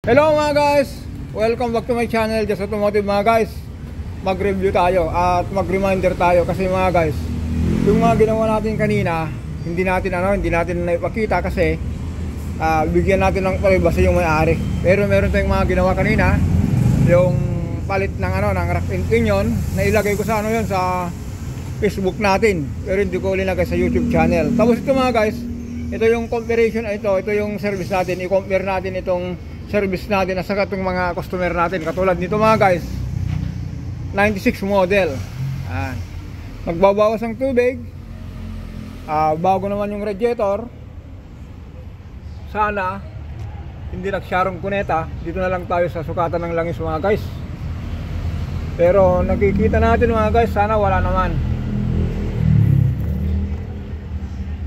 Hello mga guys! Welcome back to my channel, Just Automotive mga guys. Mag-review tayo at mag-reminder tayo kasi mga guys, yung mga ginawa natin kanina, hindi natin naipakita kasi bigyan natin ng privacy yung may-ari. Pero meron tayong mga ginawa kanina, yung palit ng ng rack and pinion, na ilagay ko sa yun sa Facebook natin. Pero hindi ko linagay sa YouTube channel. Tapos ito mga guys, ito yung comparison, ito yung service natin. I-compare natin itong service natin at saka itong mga customer natin. Katulad nito mga guys, 96 model. Magbabawas ang tubig, bago naman yung radiator. Sana hindi nagsyarong kuneta. Dito na lang tayo sa sukatan ng langis mga guys. Pero nakikita natin mga guys, sana wala naman.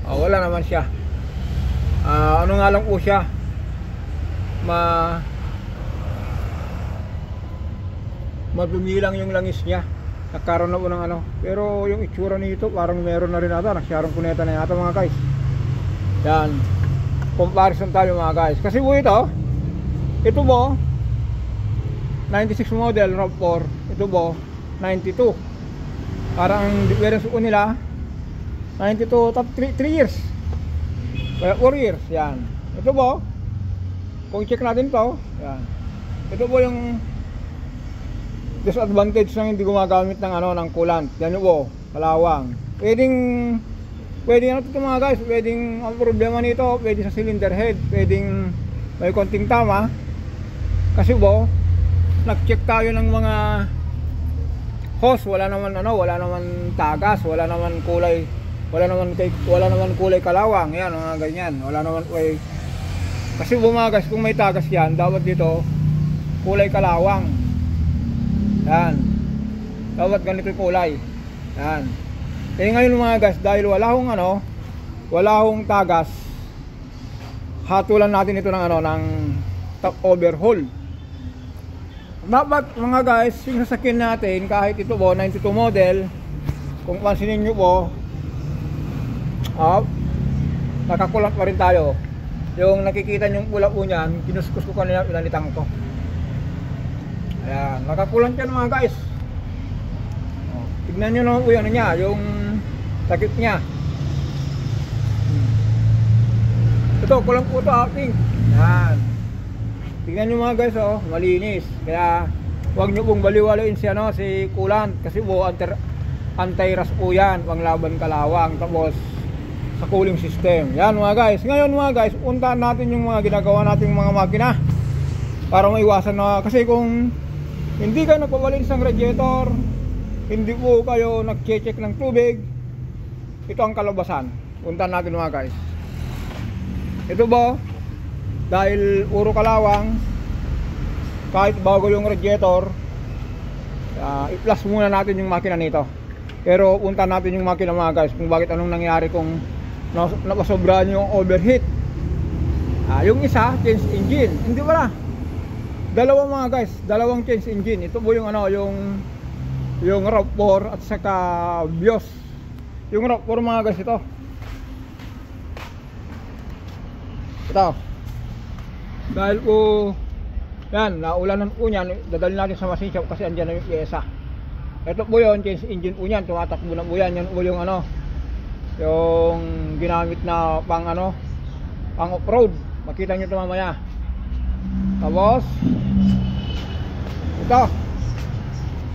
Wala naman siya. Ano nga lang po siya, madumi lang yung langis niya. Nagkaroon na po ng pero yung itsura nito parang meron na rin ata, nagsyarong kuneta na yata mga guys. Yan, comparison tayo mga guys. Kasi po ito po 96 model RAV4, ito po 92. Parang difference po nila 92 top 3 years, 4 years. Yan, ito po kung check natin to, yan. Ito po yung disadvantage ng hindi gumagamit ng coolant. Yan po, kalawang. Pwedeng ito mga guys, pwedeng ang problema nito, pwede sa cylinder head, pwedeng may konting tama. Kasi po, nag-check tayo ng mga hose, wala naman tagas, wala naman kulay kalawang. Yan, mga ganyan. Wala naman kasi mga guys, kung may tagas yan, dapat dito kulay kalawang. Yan, dapat ganito yung kulay. Yan. Ngayon mga guys, dahil wala hong tagas, hatulan natin ito ng top overhaul. Dapat mga guys, yung sasakyan natin, kahit ito po 92 model, kung pansinin nyo po, nakakulant pa rin tayo. Yung nakikita nyong pula po niyan, kinuskus ko kanina, pinalitang ko. Ayan, nakakulant yan mga guys. Tignan nyo naman po yan niya, yung takip niya. Ito, kulang po ito pink. Ayan, tignan nyo mga guys, malinis. Kaya huwag nyo pong baliwalain si coolant. Kasi po anti-rust po yan, panglaban kalawang. Tapos sa cooling system. Yan mga guys. Ngayon mga guys, puntahan natin yung mga ginagawa nating mga makina para maiwasan na, kasi kung hindi kayo nagpapalinis ng radiator, hindi po kayo nag-check ng tubig, ito ang kalabasan. Puntahan natin mga guys. Ito ba, dahil puro kalawang, kahit bago yung radiator, i-plus muna natin yung makina nito. Pero puntahan natin yung makina mga guys, kung bakit anong nangyari kung napasobrahan yung overheat. Yung isa, change engine. Hindi pala, dalawa mga guys, dalawang change engine. Ito po yung yung RAV4 at saka BIOS. Yung RAV4 mga guys, ito dahil po yan, naulanan po niyan, dadalhin natin sa machine shop kasi andyan na yung pyesa. Ito po yun, change engine po niyan, tumatakbo na po yan. Yan po yung yung ginamit na pang off-road. Makita nyo ito mamaya. Tapos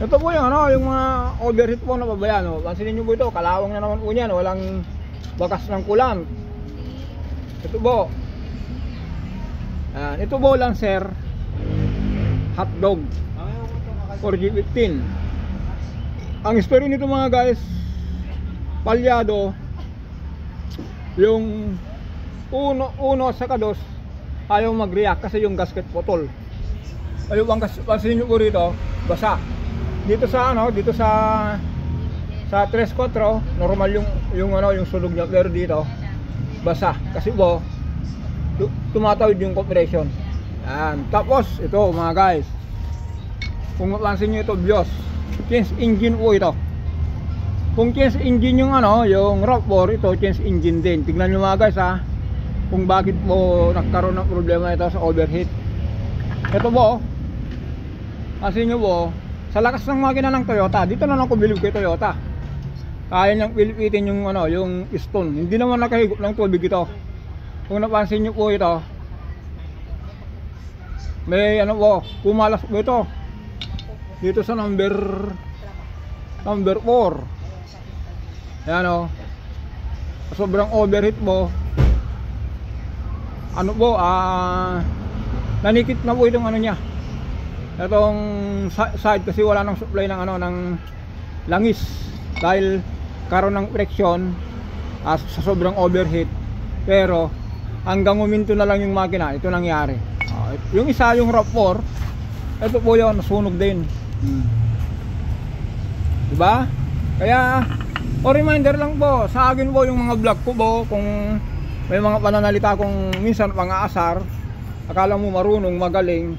ito po yung yung mga overheat po na pabayaan. Pansinin nyo po ito, kalawang na naman po yan, walang bakas ng coolant. Ito po, ito po Lancer hotdog 4G15. Ang story nito mga guys, palyado yung uno sa kados, ayaw mag-react kasi yung gasket putol. Ayaw ang pansinin nyo po rito, basa. Dito sa 3-4 normal yung sunog niya, pero dito basa kasi po tumatawid yung compression. Yan. Tapos ito mga guys, kung mapansin nyo ito, BIOS change engine po ito. Kung change engine yung yung RAV4, ito change engine din. Tignan nyo mga guys kung bakit po nagkaroon ng problema ito sa overheat. Ito po, kasi nyo po, sa lakas ng makina ng Toyota, dito na lang ko bilib kay Toyota. Kaya niyang pilipitin yung ano, yung piston. Hindi naman nakahigop ng tubig ito. Kung napansin nyo po ito, may ano po, kumalas po ito dito sa number 4. Ayan o, sobrang overheat po. Ano po, nanikit na po itong ano niya, itong side, kasi wala nang supply ng ano, ng langis dahil karon ng friction sa sobrang overheat. Pero hanggang uminto na lang yung makina, ito nangyari. Yung isa, yung RAV4, ito po yun, nasunog din. Diba? Kaya reminder lang po sa akin po, yung mga vlog ko po, kung may mga pananalita kung minsan pang-aasar, akala mo marunong, magaling,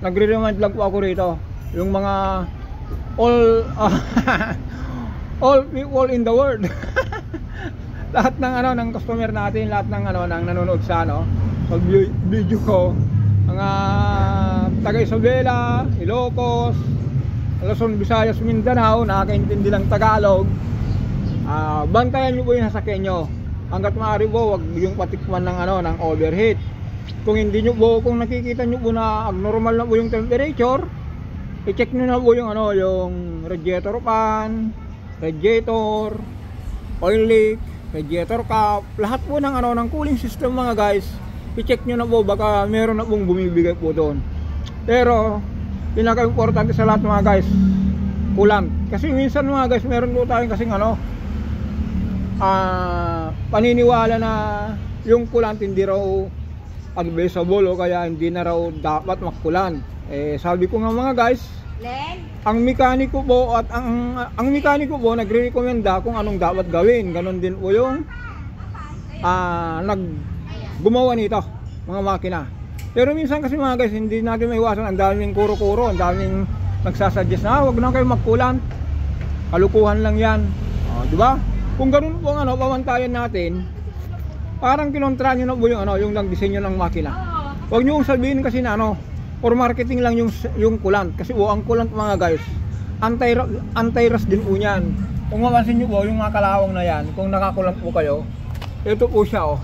nagre-remind lang po ako rito. Yung mga all people in the world. Lahat ng ano, ng customer natin, lahat ng ano, ng nanonood sa ano, sa video ko, mga taga Isabela, Ilocos, Luzon, Visayas, Mindanao, nakakaintindi lang Tagalog. Bantayan nyo po yung sasakyan nyo. Hanggat maaari po, wag yung patikman ng ano, ng overheat. Kung hindi nyo po, kung nakikita nyo po na abnormal na po yung temperature, i-check nyo na po yung ano, yung radiator fan, radiator, oil leak, radiator cap, lahat po ng ano, ng cooling system mga guys. I-check nyo na po, baka meron na pong bumibigay po doon. Pero pinaka-importante sa lahat mga guys, coolant. Kasi minsan mga guys, meron po tayong kasing ano, paniniwala na yung coolant hindi raw advisable o kaya hindi na raw dapat makulant. Sabi ko nga mga guys, ang mekaniko po at ang mekaniko po nagre-recommenda kung anong dapat gawin. Ganon din po yung gumawa nito mga makina. Pero minsan kasi mga guys, hindi natin maiwasan, ang daming kuro-kuro, ang daming nagsasuggest na wag na kayo magkulant, kalukuhan lang yan. Di ba? Kung ganoon po ang ano, pamantayan natin, parang kinontra nyo na po yung ano, yung nagdisenyo ng makina. Huwag nyo sabihin kasi na ano, or marketing lang yung coolant. Kasi ang coolant mga guys, anti-rust din po yan. Kung mapansin nyo po, yung mga kalawang na yan, kung nakakulant po kayo, ito po siya oh.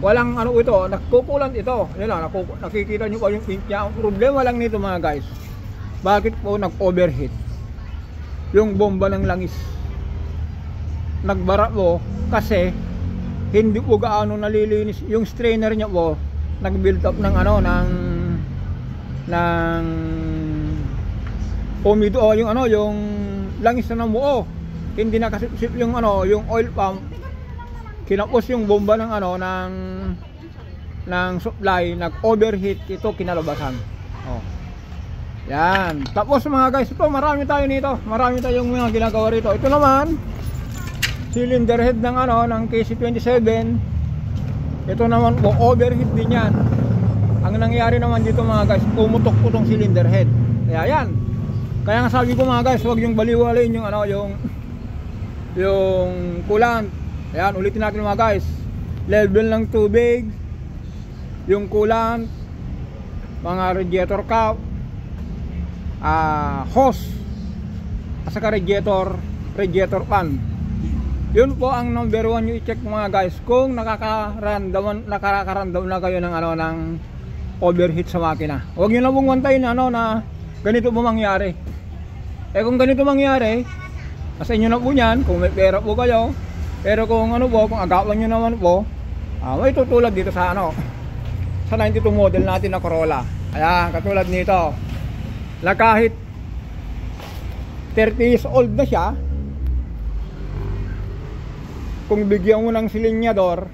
Walang ano ito, nagkukulant ito. Yan lang, nakikita nyo po yung pink niya. Ang problema lang nito mga guys, bakit po nag-overheat? Yung bomba ng langis nagbara po kasi hindi po gaano nalilinis yung strainer niya po. Nag-build up ng ano, ng umido yung ano, yung langis na namuo. Hindi na kasi yung ano, yung oil pump, kinapos yung bomba ng ano, ng supply, nag-overheat ito, kinalabasan. Yan. Tapos mga guys, ito marami tayo nito. Marami tayong mga ginagawa rito. Ito naman cylinder head ng ano, ng KC27. Ito naman po, overheat din yan. Ang nangyari naman dito mga guys, pumutok po tong cylinder head. Kaya yan. Kaya nga sabi ko mga guys, huwag yung baliwalain yung ano, yung coolant. Ayan, ulitin natin mga guys. Level ng tubig, yung coolant, mga radiator cap, hose, at saka radiator fan. Yun po ang number 1 nyo i-check mga guys kung nakakaramdam na kayo ng ano, ng overheat sa makina. Huwag nyo na pong wantayin ano, na ganito po mangyari. Kung ganito mangyari, nasa inyo na po yan, kung may pera po kayo. Pero kung ano po, kung agawan nyo naman po, may tutulad dito sa ano, sa 92 model natin na Corolla. Ayan, katulad nito na kahit 30 years old na siya, kung bigyan mo ng silinyador,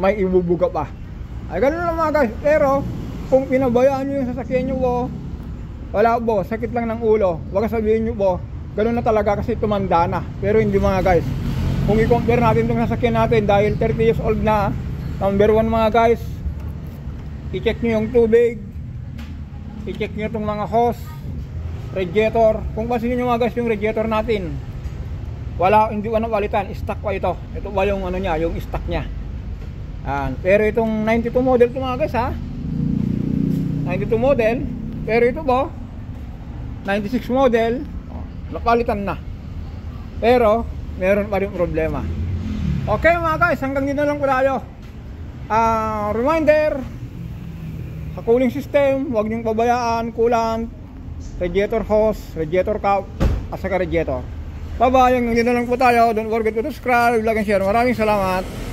may ibubuga pa. Ay ganun lang mga guys. Pero kung pinabayaan nyo yung sasakyan nyo po, wala po, sakit lang ng ulo. Wag sabihin nyo po, ganun na talaga kasi tumanda na. Pero hindi mga guys. Kung i-compare natin itong sasakyan natin, dahil 30 years old na, number 1 mga guys, i-check nyo yung tubig, i-check nyo itong mga hose, radiator. Kung pansinin nyo mga guys, yung radiator natin, hindi ko na palitan, stock pa ito. Ito ba yung ano niya, yung stock niya. Pero itong 92 model ito mga guys ha, 92 model. Pero ito po 96 model, napalitan na. Pero meron pa rin problema. Okay mga guys, hanggang dito lang po tayo. Reminder, sa cooling system, huwag niyong pabayaan coolant, radiator hose, radiator cap, at saka radiator. Bye bye, hanggang dito lang po tayo. Don't forget to subscribe, like and share. Maraming salamat.